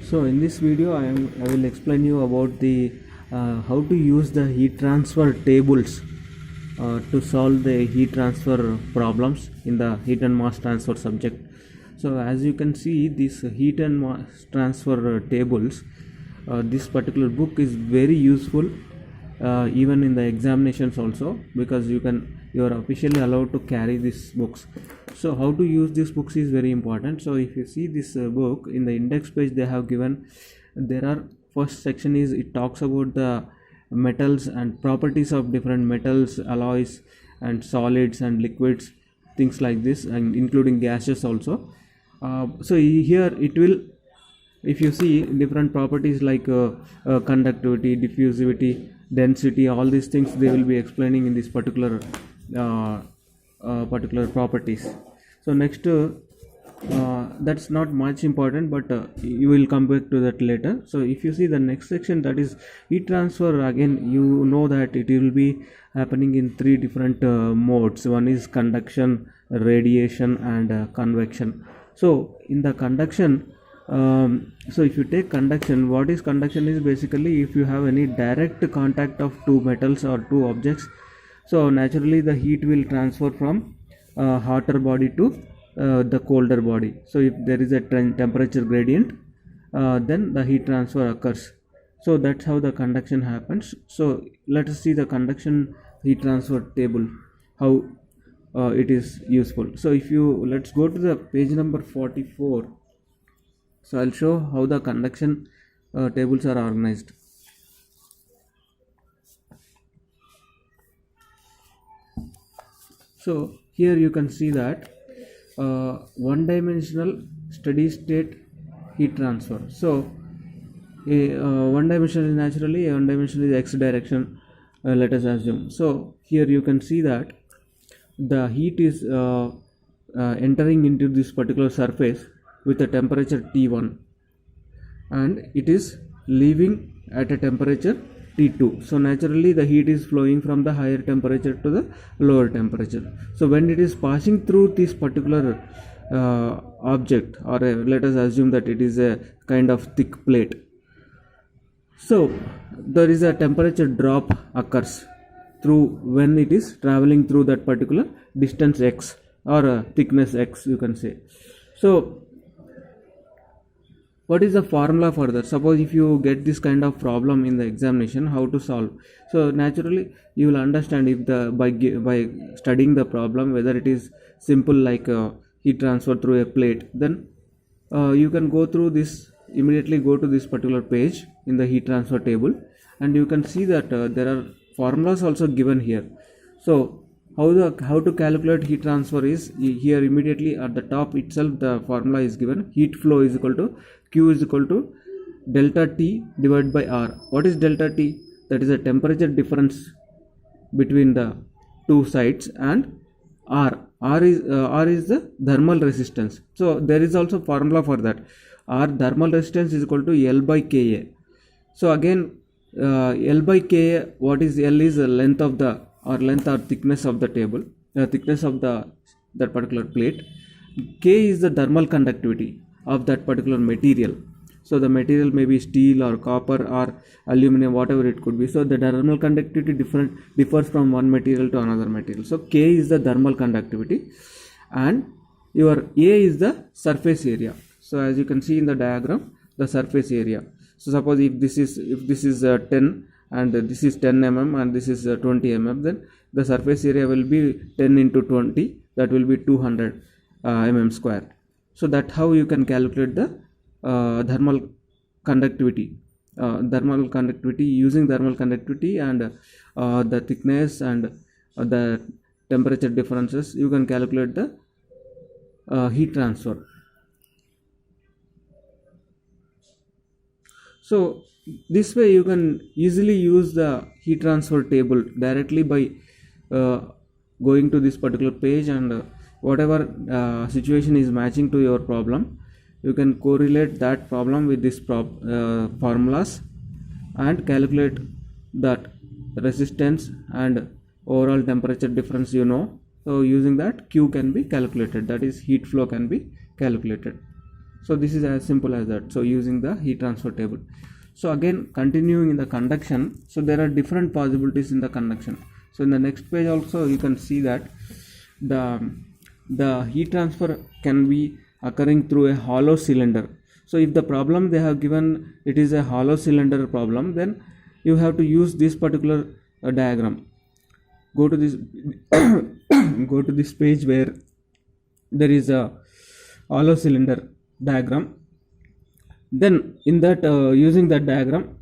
So in this video I will explain you about the how to use the heat transfer tables to solve the heat transfer problems in the heat and mass transfer subject. So as you can see, this heat and mass transfer tables, this particular book is very useful even in the examinations also, because you are officially allowed to carry these books. So how to use these books is very important. So if you see this book, in the index page they have given, there are, first section is, it talks about the metals and properties of different metals, alloys and solids and liquids, things like this, and including gases also. So here it will, if you see different properties like conductivity, diffusivity, density, all these things they will be explaining in this particular properties. So next that's not much important, but you will come back to that later. So if you see the next section, that is heat transfer, again you know that it will be happening in three different modes. One is conduction, radiation and convection. So in the conduction, so if you take conduction, what is conduction is basically if you have any direct contact of two metals or two objects, so naturally the heat will transfer from hotter body to the colder body. So if there is a temperature gradient, then the heat transfer occurs. So that's how the conduction happens. So let us see the conduction heat transfer table, how it is useful. So if you, let's go to the page number 44. So I'll show how the conduction tables are organized. So here you can see that one-dimensional steady state heat transfer. So one dimension is naturally, one dimension is x direction, let us assume. So here you can see that the heat is entering into this particular surface with a temperature T1 and it is leaving at a temperature T2. So naturally the heat is flowing from the higher temperature to the lower temperature. So when it is passing through this particular object, or let us assume that it is a kind of thick plate, so there is a temperature drop occurs through when it is traveling through that particular distance x, or thickness x you can say. So what is the formula for that? Suppose if you get this kind of problem in the examination, how to solve? So naturally you will understand if the by studying the problem, whether it is simple like heat transfer through a plate, then you can go through this, immediately go to this particular page in the heat transfer table, and you can see that there are formulas also given here. So how to calculate heat transfer is here, immediately at the top itself the formula is given. Heat flow is equal to Q is equal to delta T divided by R. What is delta T? That is a temperature difference between the two sides, and R is the thermal resistance. So there is also formula for that. R, thermal resistance, is equal to L by Ka. So again L by Ka, what is L is the length of the, or length or thickness of the table, the thickness of that particular plate. K is the thermal conductivity of that particular material. So the material may be steel or copper or aluminum, whatever it could be. So the thermal conductivity differs from one material to another material. So K is the thermal conductivity, and your A is the surface area. So as you can see in the diagram, the surface area. So suppose if this is 10 and this is 10 mm and this is 20 mm, then the surface area will be 10 into 20, that will be 200 mm square. So that's how you can calculate the thermal conductivity. Using thermal conductivity and the thickness and the temperature differences, you can calculate the heat transfer. So this way you can easily use the heat transfer table directly by going to this particular page, and whatever situation is matching to your problem, you can correlate that problem with this formulas and calculate that resistance and overall temperature difference, you know. So using that, Q can be calculated, that is heat flow can be calculated. So this is as simple as that. So using the heat transfer table. So again, continuing in the conduction, so there are different possibilities in the conduction. So in the next page also you can see that the heat transfer can be occurring through a hollow cylinder. So if the problem they have given, it is a hollow cylinder problem, then you have to use this particular diagram. Go to this go to this page where there is a hollow cylinder diagram. Then in that using that diagram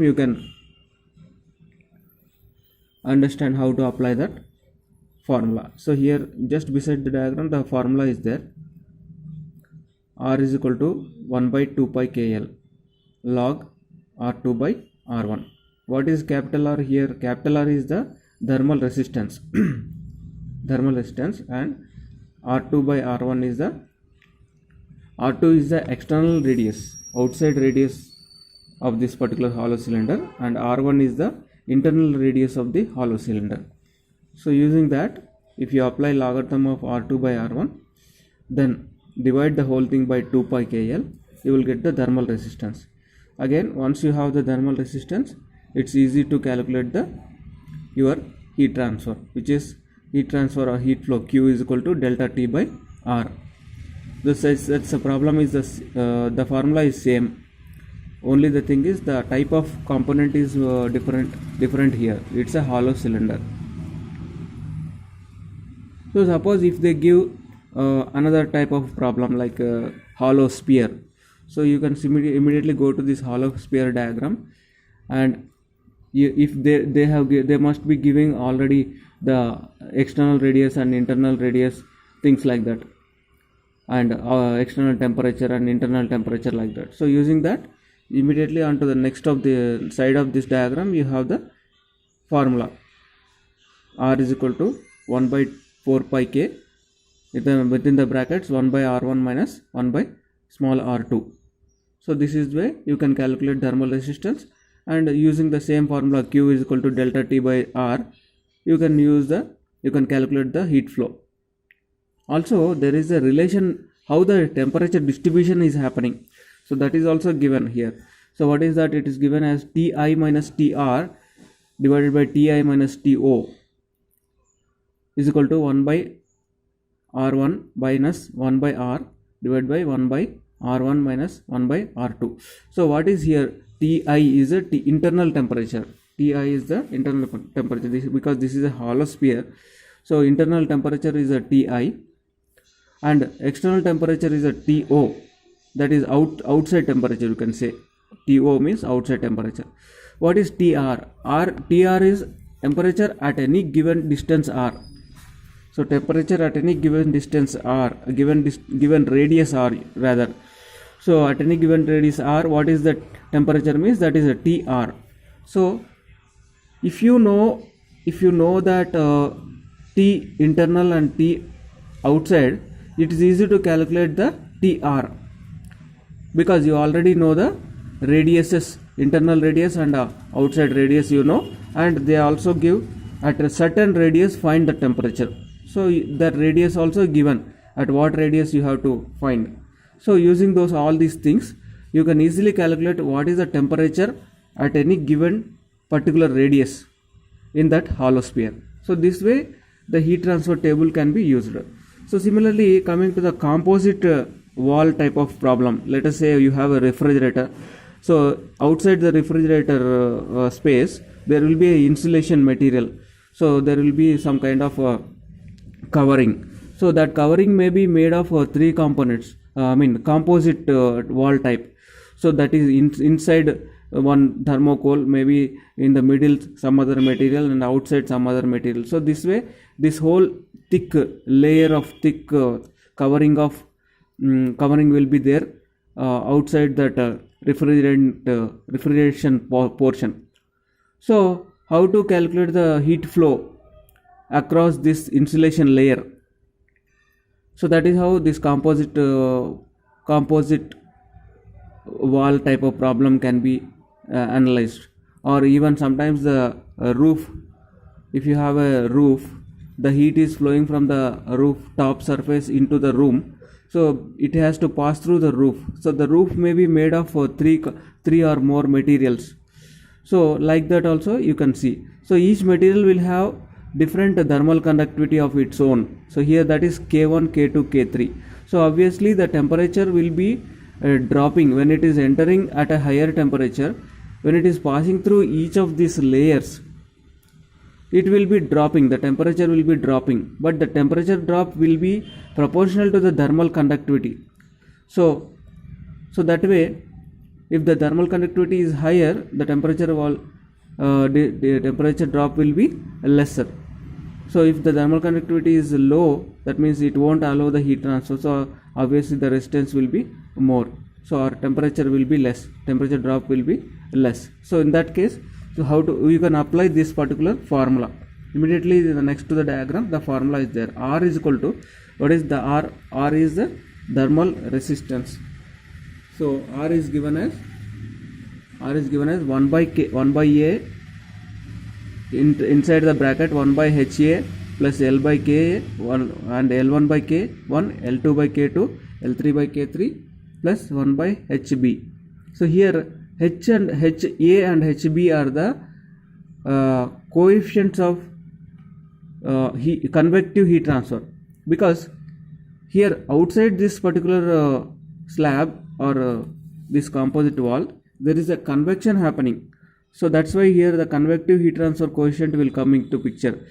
you can understand how to apply that formula. So here just beside the diagram the formula is there. R is equal to 1 by 2 pi KL log R2 by R1. What is capital R here? Capital R is the thermal resistance thermal resistance, and R2 by R1 is the R2 is the external radius, outside radius of this particular hollow cylinder, and R1 is the internal radius of the hollow cylinder. So using that, if you apply logarithm of R2 by R1, then divide the whole thing by 2 pi KL, you will get the thermal resistance. Again, once you have the thermal resistance, it's easy to calculate your heat transfer, which is heat transfer or heat flow. Q is equal to delta T by R. The problem is the formula is same. Only the thing is the type of component is different here. It's a hollow cylinder. So suppose if they give another type of problem like a hollow sphere, so you can immediately go to this hollow sphere diagram, and if they must be giving already the external radius and internal radius, things like that, and external temperature and internal temperature like that. So using that, immediately onto the next of the side of this diagram you have the formula. R is equal to 1 by 4 pi K within the brackets 1 by R1 minus 1 by small r2. So this is the way you can calculate thermal resistance, and using the same formula Q is equal to delta T by R, you can calculate the heat flow. Also there is a relation how the temperature distribution is happening. So that is also given here. So what is that? It is given as Ti minus Tr divided by Ti minus To is equal to 1 by R1 minus 1 by R divided by 1 by R1 minus 1 by R2. So what is here? Ti is a internal temperature. Ti is the internal temperature. Because this is a hollow sphere, so internal temperature is a Ti, and external temperature is a To. That is outside temperature, you can say. To means outside temperature. What is Tr? Tr is temperature at any given distance r. So temperature at any given distance r, given radius r rather. So at any given radius r, what is the temperature means? That is a Tr. So if you know that T internal and T outside, it is easy to calculate the Tr, because you already know the radiuses, internal radius and outside radius you know, and they also give at a certain radius find the temperature. So that radius also given, at what radius you have to find. So using all these things, you can easily calculate what is the temperature at any given particular radius in that hollow sphere. So this way the heat transfer table can be used. So similarly, coming to the composite wall type of problem, let us say you have a refrigerator. So outside the refrigerator space, there will be an insulation material. So there will be some kind of covering. So that covering may be made of three components. Composite wall type. So that is inside one thermocol, maybe in the middle some other material, and outside some other material. So this way, this whole thick layer of thick covering will be there outside that refrigeration portion. So how to calculate the heat flow across this insulation layer? So that is how this composite wall type of problem can be analyzed. Or even sometimes the roof, if you have a roof, the heat is flowing from the roof top surface into the room, so it has to pass through the roof. So the roof may be made of three or more materials. So like that also you can see. So each material will have different thermal conductivity of its own. So here that is K1, K2, K3. So obviously the temperature will be dropping when it is entering at a higher temperature. When it is passing through each of these layers, it will be dropping, the temperature will be dropping, but the temperature drop will be proportional to the thermal conductivity. So that way, if the thermal conductivity is higher, the temperature the temperature drop will be lesser. So if the thermal conductivity is low, that means it won't allow the heat transfer, so obviously the resistance will be more, so our temperature will be less, temperature drop will be less. So in that case, so how to you can apply this particular formula immediately. The next to the diagram, the formula is there. R is equal to, what is the R? R is the thermal resistance. So R is given as 1 by K, 1 by A inside the bracket 1 by HA plus L by K 1 and L1 by K1, L2 by K2, L3 by K3 plus 1 by HB. So here HA and HB are the coefficients of convective heat transfer, because here outside this particular slab or this composite wall, there is a convection happening. So that's why here the convective heat transfer coefficient will come into picture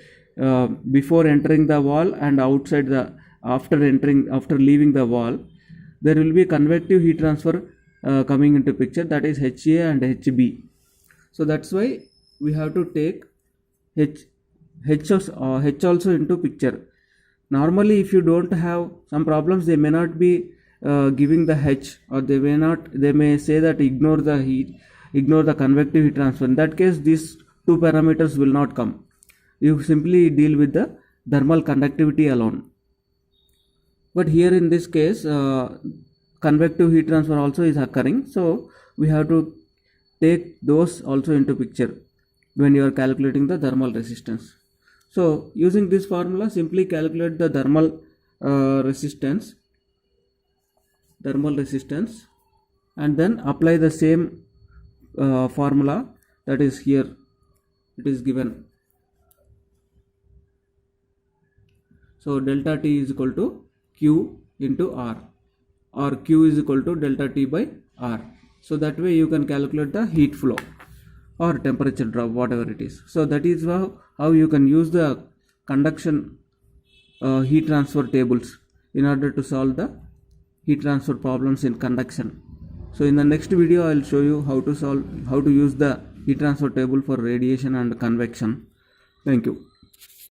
before entering the wall and outside after leaving the wall, there will be convective heat transfer coming into picture, that is HA and HB. So that's why we have to take H also into picture. Normally if you don't have some problems, they may not be giving the H, or they may say that ignore the convective heat transfer. In that case, these two parameters will not come. You simply deal with the thermal conductivity alone. But here in this case, convective heat transfer also is occurring, so we have to take those also into picture when you are calculating the thermal resistance. So using this formula, simply calculate the thermal resistance and then apply the same formula, that is here it is given. So delta T is equal to Q into R, or Q is equal to delta T by R. So that way you can calculate the heat flow or temperature drop, whatever it is. So that is how you can use the conduction heat transfer tables in order to solve the heat transfer problems in conduction. So in the next video I will show you how to use the heat transfer table for radiation and convection. Thank you.